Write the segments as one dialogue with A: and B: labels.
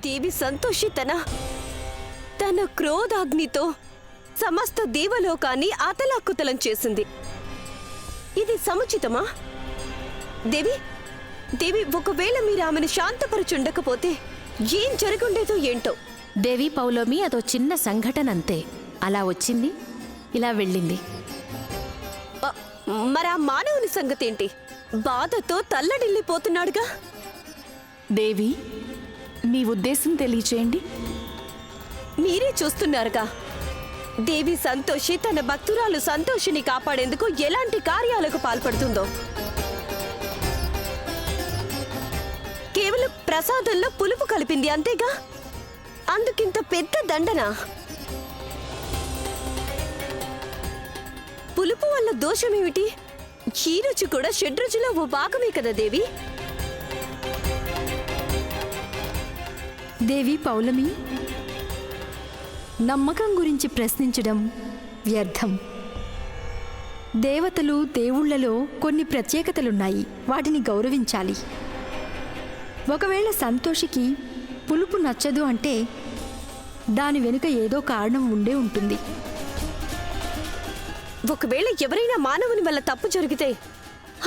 A: దేవి సంతోషి తన క్రోధాగ్నితో సమస్త దేవలోకాన్ని అతలాకుతలం చేసింది. ఇది సముచితమా? దేవి ఒకవేళ మీరు ఆమెను శాంతపరచుండకపోతే ఏం జరుగుండేదో ఏంటో.
B: దేవి పౌలోమి అదో చిన్న సంఘటన అంతే. అలా వచ్చింది, ఇలా వెళ్ళింది.
A: మరా మానవుని సంగతేంటి? బాధతో తల్లడిల్లిపోతున్నాడుగా.
C: దేవి, మీ ఉద్దేశం తెలియచేయండి.
A: మీరే చూస్తున్నారుగా, దేవి సంతోషి తన భక్తురాలు సంతోషిని కాపాడేందుకు ఎలాంటి కార్యాలకు పాల్పడుతుందో. కేవలం ప్రసాదంలో పులుపు కలిపింది అంతేగా, అందుకింత పెద్ద దండన. పులుపు వల్ల దోషమేమిటి? ఈ రుచి కూడా షడ్రుచిలో ఓ భాగమే కదా దేవి.
D: దేవి పౌలమి, నమ్మకం గురించి ప్రశ్నించడం వ్యర్థం. దేవతలు దేవుళ్లలో కొన్ని ప్రత్యేకతలున్నాయి, వాటిని గౌరవించాలి. ఒకవేళ సంతోషికి పులుపు నచ్చదు అంటే దాని వెనుక ఏదో కారణం ఉండే ఉంటుంది.
A: ఒకవేళ ఎవరైనా మానవుని వల్ల తప్పు జరిగితే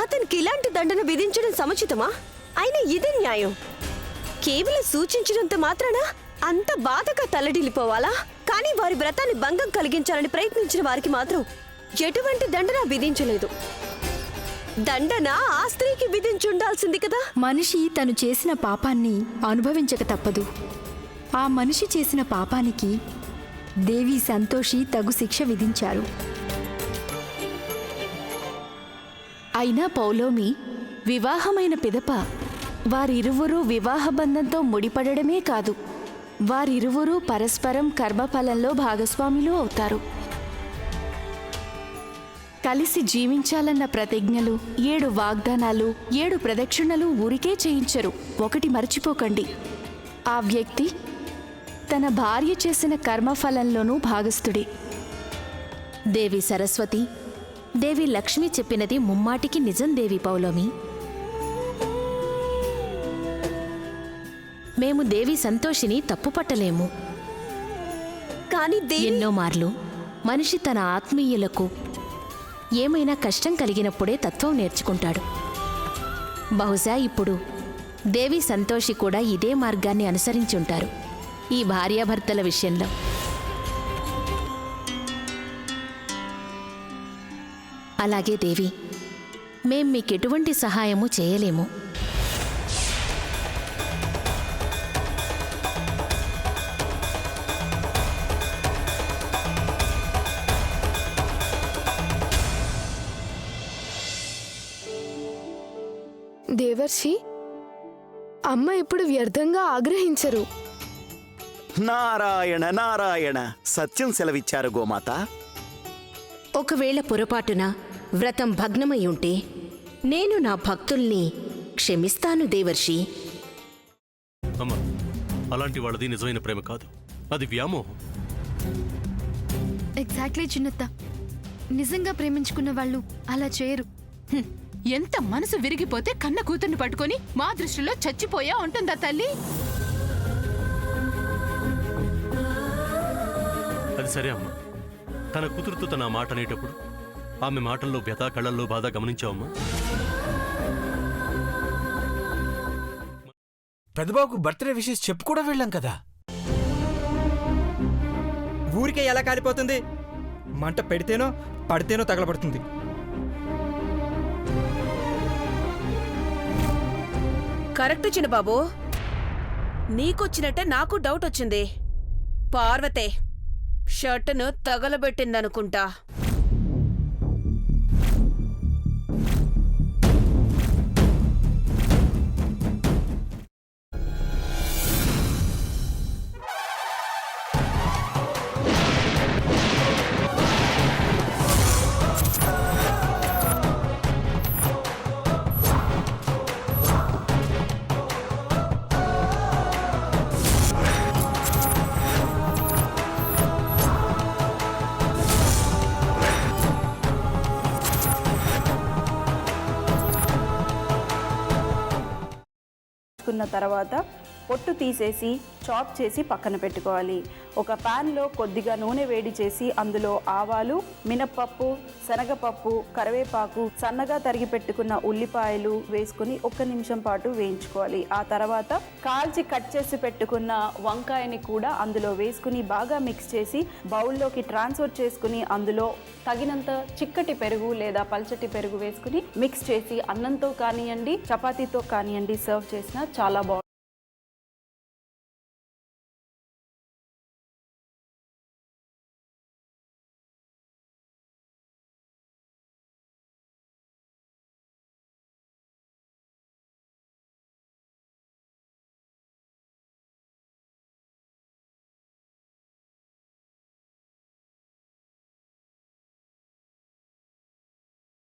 A: అతనికి ఇలాంటి దండన విధించడం సముచితమా? అయినా ఇదే న్యాయం. కేవలం సూచించినంత మాత్రాన అంత బాధగా తల్లడిల్లిపోవాలా? కానీ వారి వ్రతాన్ని భంగం కలిగించాలని ప్రయత్నించిన వారికి మాత్రం ఎటువంటి దండన విధించలేదు. దండన ఆ స్త్రీకి విధించుండాల్సింది కదా.
D: మనిషి తను చేసిన పాపాన్ని అనుభవించక తప్పదు. ఆ మనిషి చేసిన పాపానికి దేవి సంతోషి తగు శిక్ష విధించారు.
C: అయినా పౌలోమి, వివాహమైన పిదప వారిరువురూ వివాహ బంధంతో ముడిపడమే కాదు, వారిరువురూ పరస్పరం కర్మఫలంలో భాగస్వాములు అవుతారు. కలిసి జీవించాలన్న ప్రతిజ్ఞలు, 7 వాగ్దానాలు, 7 ప్రదక్షిణలు ఊరికే చేయించరు. ఒకటి మర్చిపోకండి, ఆ వ్యక్తి తన భార్య చేసిన కర్మఫలంలోనూ భాగస్థుడే.
B: దేవి సరస్వతి, దేవి లక్ష్మి చెప్పినది ముమ్మాటికి నిజం. దేవి పౌలోమి, మేము దేవి సంతోషిని తప్పుపట్టలేము.
A: కానీ
B: ఎన్నో మార్లు మనిషి తన ఆత్మీయులకు ఏమైనా కష్టం కలిగినప్పుడే తత్వం నేర్చుకుంటాడు. బహుశా ఇప్పుడు దేవి సంతోషి కూడా ఇదే మార్గాన్ని అనుసరించుంటారు ఈ భార్యాభర్తల విషయంలో. అలాగే దేవి, మేం మీకెటువంటి సహాయము చేయలేము.
E: దేవర్షి, అమ్మ ఇప్పుడు వ్యర్థంగా ఆగ్రహించరు.
F: నారాయణ నారాయణ, సత్యం సెలవిచ్చారు గోమాత.
G: ఒకవేళ పొరపాటున వ్రతం భగ్నమై ఉంటే నేను నా భక్తుల్ని క్షమిస్తాను దేవర్షి.
H: అమ్మ, అలాంటి వాళ్ళది నిజమైన ప్రేమ కాదు, అది వ్యామోహం.
I: ఎగ్జాక్ట్లీ చిన్నత్త, నిజంగా ప్రేమించుకున్న వాళ్ళు అలా చేయరు.
C: ఎంత మనసు విరిగిపోతే కన్న కూతుర్ని పట్టుకొని మా దృష్టిలో చచ్చిపోయా ఉంటుందా తల్లి?
H: అది సరే అమ్మా, తన కూతురుతో తన మాట అనేటప్పుడు ఆమె మాటల్లో వ్యథ, కళ్ళల్లో బాధ గమనించావమ్మా?
J: పెద్దబాబుకు బర్త్డే విషెస్ చెప్పు కూడా వెళ్ళాం కదా.
K: ఊరికే ఎలా కాలిపోతుంది? మంట పెడితేనో పడితేనో తగలబడుతుంది.
L: కరెక్ట్ చిన్నబాబు, నీకొచ్చినట్టే నాకు డౌట్ వచ్చింది. పార్వతే షర్టును తగలబెట్టిందనుకుంటా.
M: తర్వాత పొట్టు తీసేసి చాప్ చేసి పక్కన పెట్టుకోవాలి. ఒక ప్యాన్లో కొద్దిగా నూనె వేడి చేసి అందులో ఆవాలు, మినప్పప్పు, శనగపప్పు, కరివేపాకు, సన్నగా తరిగి పెట్టుకున్న ఉల్లిపాయలు వేసుకుని 1 నిమిషం పాటు వేయించుకోవాలి. ఆ తర్వాత కాల్చి కట్ చేసి పెట్టుకున్న వంకాయని కూడా అందులో వేసుకుని బాగా మిక్స్ చేసి బౌల్లోకి ట్రాన్స్ఫర్ చేసుకుని అందులో తగినంత చిక్కటి పెరుగు లేదా పల్చటి పెరుగు వేసుకుని మిక్స్ చేసి అన్నంతో కానివ్వండి, చపాతీతో కానివ్వండి సర్వ్ చేసినా చాలా బాగుంటుంది.